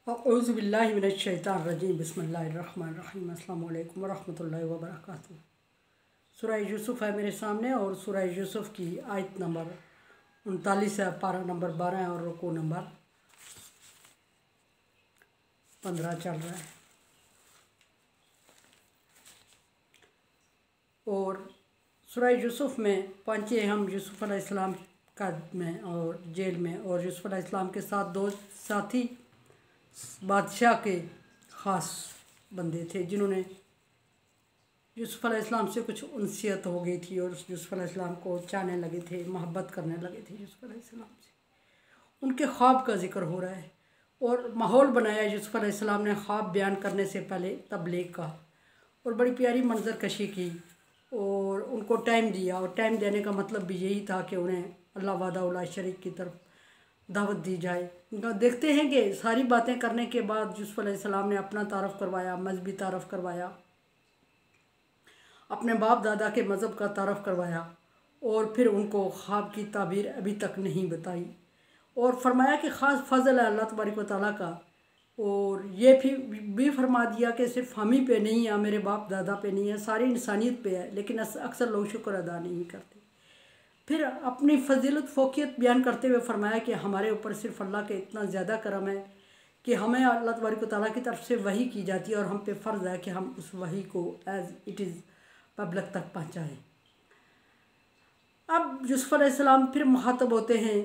औज़ुबिल्लाहि मिनश्शैतानिर्रजीम बिस्मिल्लाहिर्रहमानिर्रहीम अस्सलामु अलैकुम वरहमतुल्लाहि वबरकातुहू। सूरह यूसुफ़ है मेरे सामने और सूरह यूसुफ़ की आयत नंबर 39 है, पारा नंबर 12 है और रुकू नंबर 15 चल रहा है। और सूरह यूसुफ़ में पहुँचे हम यूसुफ़ अलैहिस्सलाम कैद में और जेल में, और यूसुफ़ अलैहिस्सलाम के साथ दो साथी बादशाह के ख़ास बंदे थे जिन्होंने यूसुफ़ अलैहिस्सलाम से कुछ उनसियत हो गई थी और यूसुफ़ अलैहिस्सलाम को चाहने लगे थे, मोहब्बत करने लगे थे यूसुफ़ अलैहिस्सलाम से। उनके ख्वाब का जिक्र हो रहा है और माहौल बनाया यूसुफ़ अलैहिस्सलाम ने ख्वाब बयान करने से पहले तबलीग का, और बड़ी प्यारी मंजर कशी की और उनको टाइम दिया। और टाइम देने का मतलब भी यही था कि उन्हें अल्लाह वादा उला शरीक की तरफ दावत दी जाए। देखते हैं कि सारी बातें करने के बाद यूसुफ़ अलैहिस्सलाम ने अपना तारफ़ करवाया, मजहबी तारफ़ करवाया, अपने बाप दादा के मज़हब का तारफ़ करवाया, और फिर उनको ख्वाब की ताबीर अभी तक नहीं बताई और फरमाया कि ख़ास फ़ज़ल है अल्लाह तबारक व तआला का। और ये भी फरमा दिया कि सिर्फ हम ही पे नहीं है, मेरे बाप दादा पे नहीं है, सारी इंसानियत पे है, लेकिन अक्सर लोग शुक्र अदा नहीं करते। फिर अपनी फजीलत फ़ोकियत बयान करते हुए फरमाया कि हमारे ऊपर सिर्फ अल्लाह के इतना ज़्यादा करम है कि हमें अल्लाह तबारक व तआला की तरफ से वही की जाती है और हम पे फ़र्ज़ है कि हम उस वही को एज़ इट इज़ पब्लिक तक पहुँचाएँ। अब यूसुफ़ अलैहिस्सलाम फिर मुखातब होते हैं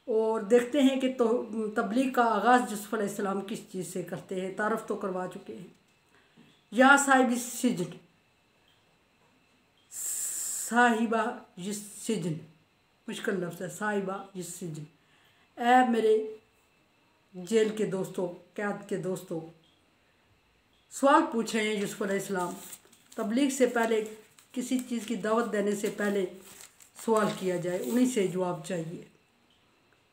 और देखते हैं कि तो तबलीग का आगाज़ यूसुफ़ अलैहिस्सलाम किस चीज़ से करते हैं। तारफ़ तो करवा चुके हैं। या साहिब सिजन, साहिबा जिस सिजन, मुश्किल लफ्ज़ है साहिबा जिस सिजन, ऐ मेरे जेल के दोस्तों, कैद के दोस्तों। सवाल पूछे हैं यूसुफ़ अलैहिस्सलाम। तबलीग से पहले, किसी चीज़ की दावत देने से पहले सवाल किया जाए, उन्हीं से जवाब चाहिए।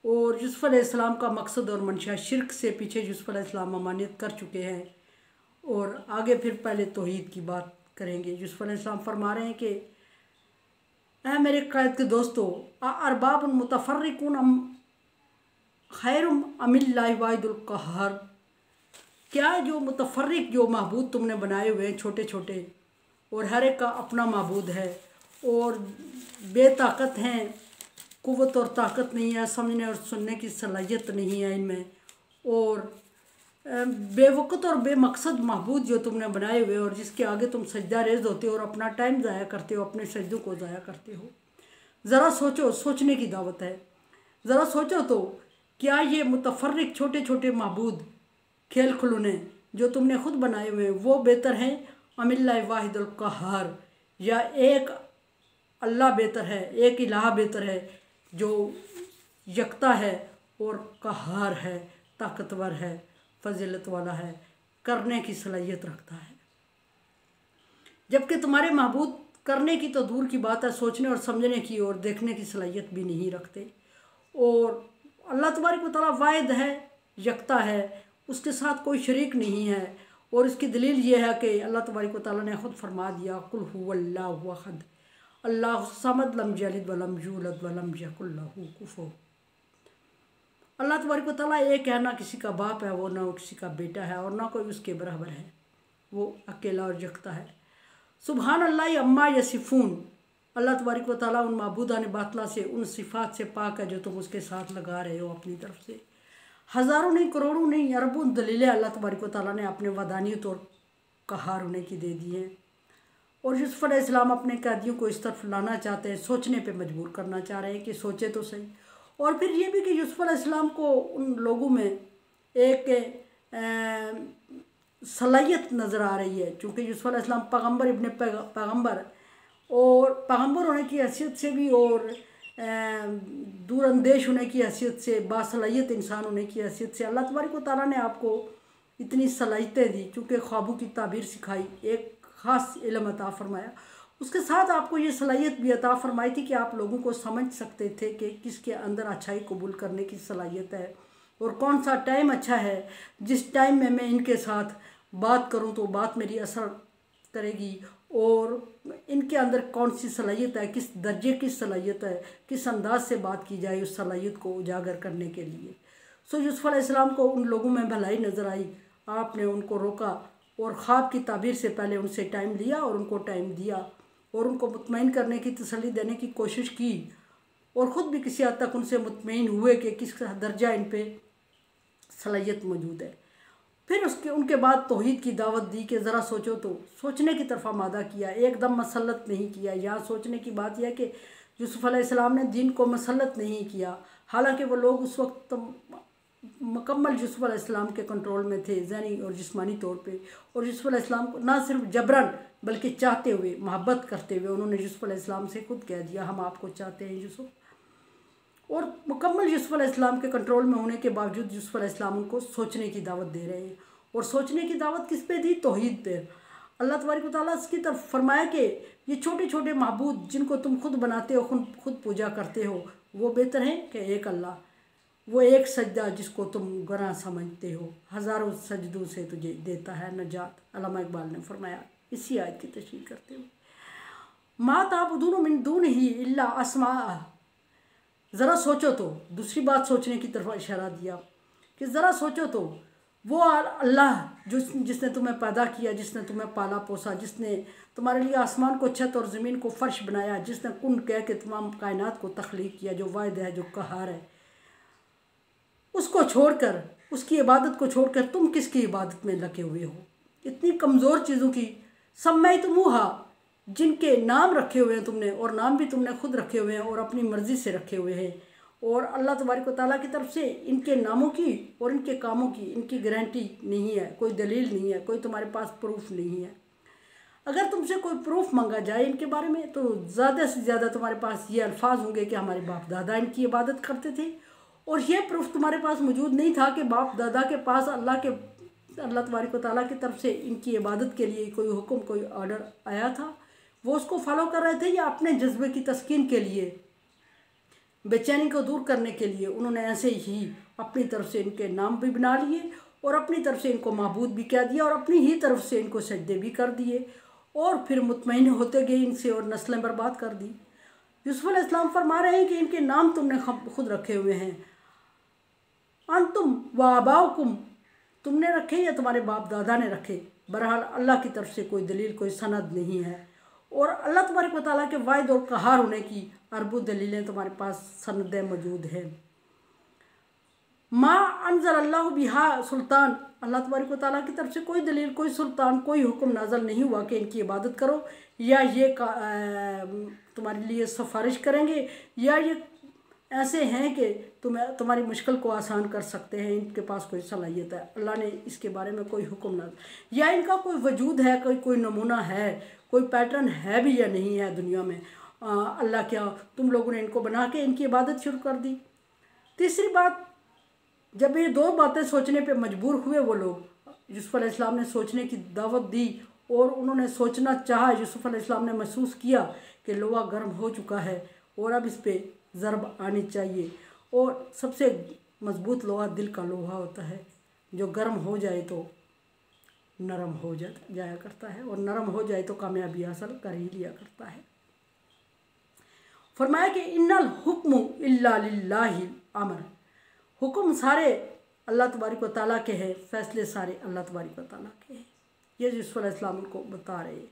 और यूसुफ़ अलैहिस्सलाम का मकसद और मंशा, शिर्क से पीछे यूसुफ़ अलैहिस्सलाम ममानियत कर चुके हैं और आगे फिर पहले तौहीद की बात करेंगे। यूसुफ़ अलैहिस्सलाम फरमा रहे हैं कि ऐ मेरे कैद के दोस्तों, अरबाब मुतफर्रिकून अम खैरुम अमिल्लाहि वाहिदुल क़हार, क्या जो मुतफर्रिक जो महबूद तुमने बनाए हुए हैं छोटे छोटे, और हर एक का अपना महबूद है और बेताकत हैं, कुव्वत और ताकत नहीं है, समझने और सुनने की सलाहियत नहीं है इनमें, और बेवक़्त और बेमकसद महबूद जो तुमने बनाए हुए और जिसके आगे तुम सजदा रेज़ होते हो और अपना टाइम ज़ाया करते हो, अपने सजदों को ज़ाया करते हो। ज़रा सोचो, सोचने की दावत है। ज़रा सोचो तो क्या ये मुतफर्रिक छोटे छोटे महबूद खेल खिलौने जो तुमने खुद बनाए हुए हैं वो बेहतर हैं अमिल्लाहि वाहिदुल क़हार, या एक अल्लाह बेहतर है, एक इलाहा बेहतर है जो यकता है और क़हार है, ताकतवर है, फजीलत वाला है, करने की सलाहियत रखता है। जबकि तुम्हारे महबूद करने की तो दूर की बात है, सोचने और समझने की और देखने की सलाहियत भी नहीं रखते। और अल्लाह तबारक व तआला वाहिद है, यकता है, उसके साथ कोई शरीक नहीं है। और इसकी दलील ये है कि अल्लाह तबारक व तआला ने ख़ुद फरमा दिया, कुल हुवल्लाहु अहद अल्लाहु समद लम यलिद वलम यूलद वलम यकुल लहू कुफुवन। अल्लाह तबारक व तआला एक है, ना किसी का बाप है वो, ना किसी का बेटा है और ना कोई उसके बराबर है, वो अकेला और यकता है। सुबहान अल्लाह अम्मा यसिफून, अल्लाह तबारक व तआला उन माबूदान बातला से, उन सिफ़ात से पाक है जो तुम उसके साथ लगा रहे हो अपनी तरफ से। हज़ारों नहीं, करोड़ों नहीं, अरबों दलीलें अल्लाह तबारक व तआला ने अपने वदानियत और क़हार होने की दे दी हैं। और यूसुफ़ अलैहिस्सलाम अपने कैदियों को इस तरफ लाना चाहते हैं, सोचने पे मजबूर करना चाह रहे हैं कि सोचे तो सही। और फिर ये भी कि यूसुफ़ अलैहिस्सलाम को उन लोगों में एक सलाहियत नज़र आ रही है, चूँकि यूसुफ़ अलैहिस्सलाम पैगम्बर इब्ने पैगम्बर और पैगम्बर होने की हैसियत से भी और दूरअंदेश होने की हैसियत से, बासलाहियत इंसान होने की हैसियत से अल्लाह तबारक व तआला ने आपको इतनी सलाहियतें दी, चूँकि ख्वाबों की ताबीर सिखाई, एक ख़ास इल्म अता फ़रमाया, उसके साथ आपको ये सलाहियत भी अता फ़रमाई थी कि आप लोगों को समझ सकते थे कि किसके अंदर अच्छाई कबूल करने की सलाहियत है और कौन सा टाइम अच्छा है जिस टाइम में मैं इनके साथ बात करूं तो बात मेरी असर करेगी, और इनके अंदर कौन सी सलाहियत है, किस दर्जे की सलाहियत है, किस अंदाज से बात की जाए उस सलाहियत को उजागर करने के लिए। सो यूसुफ अलैहिस्सलाम को उन लोगों में भलाई नज़र आई, आपने उनको रोका और ख्वाब की ताबीर से पहले उनसे टाइम लिया और उनको टाइम दिया और उनको मुतमईन करने की, तसल्ली देने की कोशिश की और ख़ुद भी किसी हद तक उनसे मुतमईन हुए कि किस दर्जा इन पे सलाहियत मौजूद है। फिर उनके बाद तौहीद की दावत दी कि ज़रा सोचो, तो सोचने की तरफ आमादा किया, एकदम मसलत नहीं किया। यहाँ सोचने की बात यह है कि यूसुफ अलैहिस्सलाम ने दीन को मसलत नहीं किया, हालांकि वो लोग उस वक्त मुकम्मल यूसुफ अलैहिस्सलाम के कंट्रोल में थे ज़हनी और जिस्मानी तौर पे, और यूसुफ अलैहिस्सलाम को ना सिर्फ जबरन बल्कि चाहते हुए, मोहब्बत करते हुए उन्होंने यूसुफ अलैहिस्सलाम से खुद कह दिया, हम आपको चाहते हैं यूसुफ। और मुकम्मल यूसुफ अलैहिस्सलाम के कंट्रोल में होने के बावजूद यूसुफ अलैहिस्सलाम उनको सोचने की दावत दे रहे हैं। और सोचने की दावत किस पे दी? तौहीद पे। अल्लाह तबारक व तआला इसकी तरफ फरमाया कि ये छोटे छोटे माबूद जिनको तुम खुद बनाते हो, खुद पूजा करते हो, वो बेहतर हैं कि एक अल्लाह, वो एक सजदा जिसको तुम गुनाह समझते हो, हज़ारों सजदों से तुझे देता है नजात। अल्लामा इकबाल ने फरमाया इसी आयत की तशरीह करते हुए, मा ताबुदून मिन दूनिही इल्ला अस्मा। ज़रा सोचो तो, दूसरी बात सोचने की तरफ इशारा दिया कि ज़रा सोचो तो, वो अल्लाह जिसने तुम्हें पैदा किया, जिसने तुम्हें पाला पोसा, जिसने तुम्हारे लिए आसमान को छत और ज़मीन को फ़र्श बनाया, जिसने कुन कह के तमाम कायनात को तख्लीक किया, जो वाहिद है, जो कहार है, उसको छोड़कर, उसकी इबादत को छोड़कर तुम किसकी इबादत में लगे हुए हो? इतनी कमज़ोर चीज़ों की सम्मयतमूहा, जिनके नाम रखे हुए हैं तुमने, और नाम भी तुमने खुद रखे हुए हैं और अपनी मर्ज़ी से रखे हुए हैं, और अल्लाह तबारक व तआला की तरफ से इनके नामों की और इनके कामों की इनकी गारंटी नहीं है, कोई दलील नहीं है, कोई तुम्हारे पास प्रूफ नहीं है। अगर तुमसे कोई प्रूफ मांगा जाए इनके बारे में, तो ज़्यादा से ज़्यादा तुम्हारे पास ये अल्फाज होंगे कि हमारे बाप दादा इनकी इबादत करते थे, और ये प्रूफ तुम्हारे पास मौजूद नहीं था कि बाप दादा के पास अल्लाह तबारक व तआला की तरफ से इनकी इबादत के लिए कोई हुक्म, कोई ऑर्डर आया था, वो उसको फॉलो कर रहे थे, या अपने जज्बे की तस्कीन के लिए, बेचैनी को दूर करने के लिए उन्होंने ऐसे ही अपनी तरफ से इनके नाम भी बना लिए और अपनी तरफ से इनको माबूद भी कह दिया और अपनी ही तरफ से इनको सजदे भी कर दिए, और फिर मुतमईन होते गए इनसे और नस्लें बर्बाद कर दी। यूसुफ अलैहिस्सलाम फरमा रहे हैं कि इनके नाम तुमने खुद रखे हुए हैं, अंतुम व आबाउकुम, तुमने रखे या तुम्हारे बाप दादा ने रखे, बहरहाल अल्लाह की तरफ से कोई दलील, कोई सनद नहीं है, और अल्लाह तबारक व तआला के वाहिद और कहार होने की अरबों दलीलें तुम्हारे पास सनदें मौजूद हैं। मा अनज़ल अल्लाह बिहा सुल्तान, अल्लाह तबारक व तआला की तरफ से कोई दलील, कोई सुल्तान, कोई हुक्म नाज़ल नहीं हुआ कि इनकी इबादत करो, या ये तुम्हारे लिए सिफारिश करेंगे, या ये ऐसे हैं कि तुम्हारी मुश्किल को आसान कर सकते हैं, इनके पास कोई सलाहियत है। अल्लाह ने इसके बारे में कोई हुक्म ना, या इनका कोई वजूद है, कोई नमूना है, कोई पैटर्न है भी या नहीं है दुनिया में। अल्लाह क्या, तुम लोगों ने इनको बना के इनकी इबादत शुरू कर दी। तीसरी बात, जब ये दो बातें सोचने पे मजबूर हुए वो लोग, यूसुफ अलैहिस्सलाम ने सोचने की दावत दी और उन्होंने सोचना चाहा, यूसुफ अलैहिस्सलाम ने महसूस किया कि लोहा गर्म हो चुका है और अब इस पर ज़रब आनी चाहिए, और सबसे मजबूत लोहा दिल का लोहा होता है, जो गर्म हो जाए तो नरम हो जाया करता है, और नरम हो जाए तो कामयाबी हासिल कर ही लिया करता है। फरमाया कि इन्नल हुक्मु इल्ला लिल्लाहिल अमर, हुक्म सारे अल्लाह तबारक व तआला के हैं, फैसले सारे अल्लाह तबारक व तआला के हैं। ये यूसुफ अलैहिस्सलाम उनको बता रहे हैं,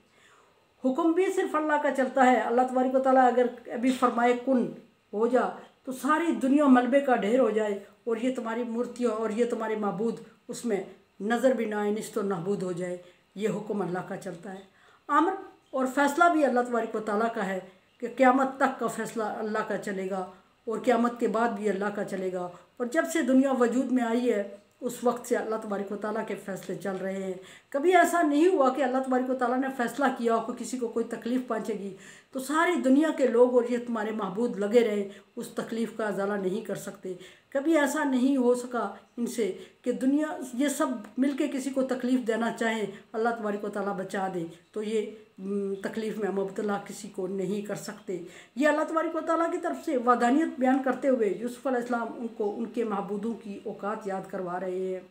हुक्म भी सिर्फ अल्लाह का चलता है। अल्लाह तबारक व तआला अगर अभी फरमाए कुन हो जा, तो सारी दुनिया मलबे का ढेर हो जाए, और ये तुम्हारी मूर्तियाँ और ये तुम्हारे माबूद उसमें नज़र भी ना आए, निस्त नाबूद हो जाए। ये हुक्म अल्लाह का चलता है। अमर और फ़ैसला भी अल्लाह तबारक व तआला का है कि क़यामत तक का फ़ैसला अल्लाह का चलेगा, और क़यामत के बाद भी अल्लाह का चलेगा, और जब से दुनिया वजूद में आई है उस वक्त से अल्लाह तबारक व तआला के फ़ैसले चल रहे हैं। कभी ऐसा नहीं हुआ कि अल्लाह तबारक व तआला ने फ़ैसला किया हो कि किसी को कोई तकलीफ़ पहुँचेगी तो सारी दुनिया के लोग और ये तुम्हारे महबूद लगे रहे, उस तकलीफ़ का अज़ाला नहीं कर सकते। कभी ऐसा नहीं हो सका इनसे कि दुनिया ये सब मिलके किसी को तकलीफ़ देना चाहें, अल्लाह तबारक व तआला बचा दे, तो ये तकलीफ़ में मुब्तला किसी को नहीं कर सकते। ये अल्लाह तबारक व तआला की तरफ से वादानियत बयान करते हुए यूसुफ अलैहिस्सलाम उनको उनके महबूदों की औकात याद करवा रहे हैं।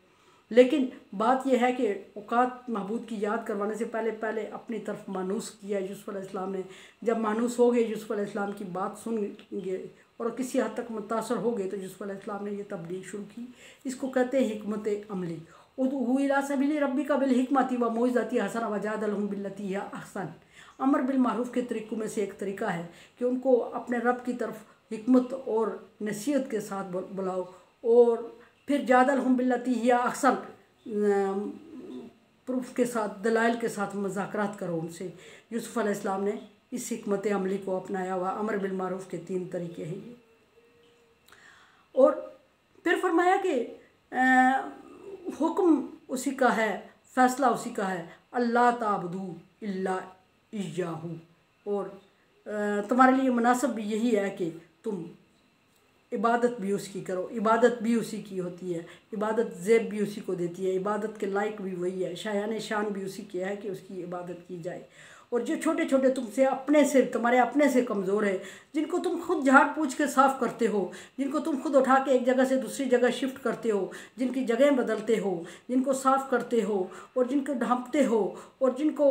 लेकिन बात यह है कि औकात महबूद की याद करवाने से पहले अपनी तरफ मानूस किया यूसुफ अलैहिस्सलाम ने। जब मानूस हो गए, यूसुफ अलैहिस्सलाम की बात सुन गए और किसी हद तक मुतासर हो गए तो यूसुफ अलैहिस्सलाम ने ये तब्लीग शुरू की। इसको कहते हैं हिकमत अमली। उदउ इला सबीली रब्बिका बिल हिकमति व मौइज़ति हसना वजादिलहुम बिल्लती हिया अहसन। अमर बिल मारूफ के तरीक़ों में से एक तरीका है कि उनको अपने रब की तरफ हिकमत और नसीहत के साथ बुलाओ, और फिर जादिलहुम बिल्लती हिया अहसन, प्रूफ के साथ, दलाइल के साथ मुज़ाकरात करो उनसे। यूसुफ अलैहिस्सलाम ने इस हिकमत अमली को अपनाया हुआ। अमर बिल मारूफ के 3 तरीके हैं ये। और फिर फरमाया कि हुक्म उसी का है, फ़ैसला उसी का है, अल्लाह ताबुदू इल्ला इय्याहू। और तुम्हारे लिए मुनासिब भी यही है कि तुम इबादत भी उसकी करो। इबादत भी उसी की होती है, इबादत ज़ेब भी उसी को देती है, इबादत के लायक भी वही है, शायान शान भी उसी के है कि उसकी इबादत की जाए। और जो छोटे छोटे तुमसे अपने से, तुम्हारे अपने से कमज़ोर है, जिनको तुम खुद झाड़ पूछ के साफ़ करते हो, जिनको तुम खुद उठा के एक जगह से दूसरी जगह शिफ्ट करते हो, जिनकी जगह बदलते हो, जिनको साफ़ करते हो और जिनको ढांपते हो, और जिनको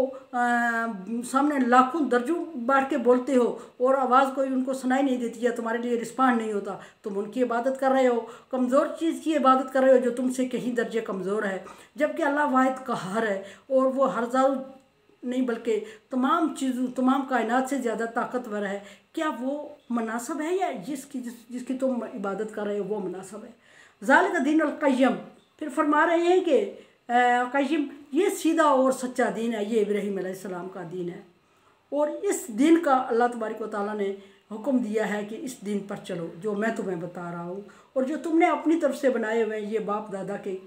सामने लाखों दर्जों बांट के बोलते हो और आवाज़ कोई उनको सुनाई नहीं देती है, तुम्हारे लिए रिस्पॉन्ड नहीं होता, तुम उनकी इबादत कर रहे हो। कमज़ोर चीज़ की इबादत कर रहे हो जो तुमसे कहीं दर्जे कमज़ोर है, जबकि अल्लाह वाहिद कहार है और वो हज़ारों नहीं बल्कि तमाम चीज़ों, तमाम कायनात से ज़्यादा ताकतवर है। क्या वो मुनासिब है या जिसकी तुम इबादत कर रहे हो वो मुनासिब है? ज़ालिका दीनुल क़य्यम। फिर फरमा रहे हैं कि क़य्यम, ये सीधा और सच्चा दीन है, ये इब्राहीम अलैहिस्सलाम का दीन है। और इस दीन का अल्लाह तबारक व तआला ने हुक्म दिया है कि इस दीन पर चलो जो मैं तुम्हें बता रहा हूँ, और जो तुमने अपनी तरफ से बनाए हुए ये बाप दादा के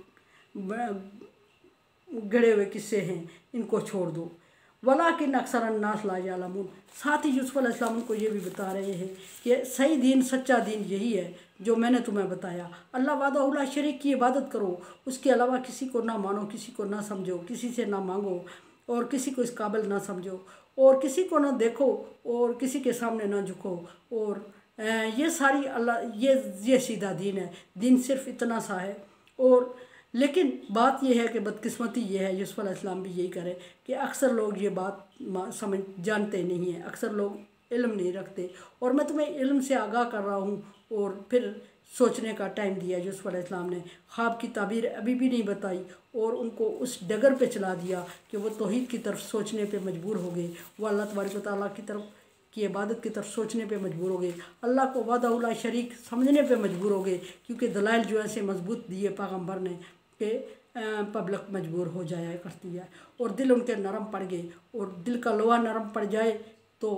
गढ़े हुए किस्से हैं, इनको छोड़ दो। वलाकिन अक्सर अन्नास ला यअलमून। साथ ही यूसुफ अलैहिस्सलाम को ये भी बता रहे हैं कि सही दीन, सच्चा दीन यही है जो मैंने तुम्हें बताया। अल्लाह वाहदहू ला शरीक की इबादत करो, उसके अलावा किसी को ना मानो, किसी को ना समझो, किसी से ना मांगो और किसी को इस काबिल ना समझो, और किसी को ना देखो और किसी के सामने ना झुको। और ये सारी अल्लाह, ये सीधा दीन है। दीन सिर्फ इतना सा है। और लेकिन बात यह है कि बदकिस्मती ये है, यूसुफ अलैहिस्सलाम भी यही करे कि अक्सर लोग ये बात समझ जानते नहीं हैं, अक्सर लोग इल्म नहीं रखते। और मैं तुम्हें इल्म से आगाह कर रहा हूँ। और फिर सोचने का टाइम दिया यूसुफ अलैहिस्सलाम ने, ख्वाब की ताबीर अभी भी नहीं बताई और उनको उस डगर पे चला दिया कि वो तौहीद की तरफ सोचने पे मजबूर हो गए, वो अल्लाह तबारक व तआला की तरफ की इबादत की तरफ सोचने पे मजबूर हो गए, अल्लाह को वाहदहू ला शरीक समझने पे मजबूर हो गए। क्योंकि दलाइल जो ऐसे मजबूत दिए पैगम्बर ने कि पब्लिक मजबूर हो जाया करती है और दिल उनके नरम पड़ गए। और दिल का लोहा नरम पड़ जाए तो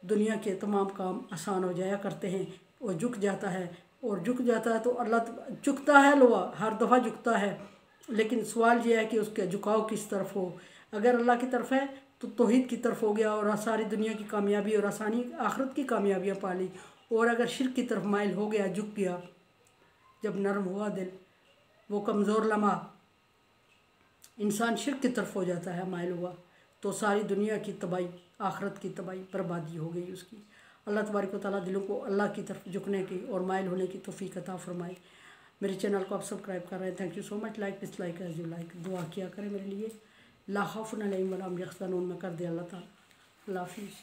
दुनिया के तमाम काम आसान हो जाया करते हैं। और झुक जाता है, और झुक जाता है तो अल्लाह, झुकता है लोहा, हर दफ़ा झुकता है, लेकिन सवाल ये है कि उसके झुकाव किस तरफ हो। अगर अल्लाह की तरफ है तो तौहीद की तरफ हो गया और सारी दुनिया की कामयाबी और आसानी आखिरत की कामयाबियाँ पा ली। और अगर शिर्क की तरफ माइल हो गया, झुक गया, जब नरम हुआ दिल, वो कमज़ोर लम्हा इंसान शिर्क की तरफ हो जाता है, माइल हुआ, तो सारी दुनिया की तबाही, आखिरत की तबाही, बर्बादी हो गई उसकी। अल्लाह तबारक व तआला दिलों को अल्लाह की तरफ झुकने की और माइल होने की तौफीक अता फरमाए। मेरे चैनल को आप सब्सक्राइब कर रहे हैं, thank you so much. Like dislike as you like, दुआ किया करें मेरे लिए। ला खौफुन अलैहिम वला हुम यहज़नून में कर दे अल्लाह ताला। अल्लाह हाफ़िज़।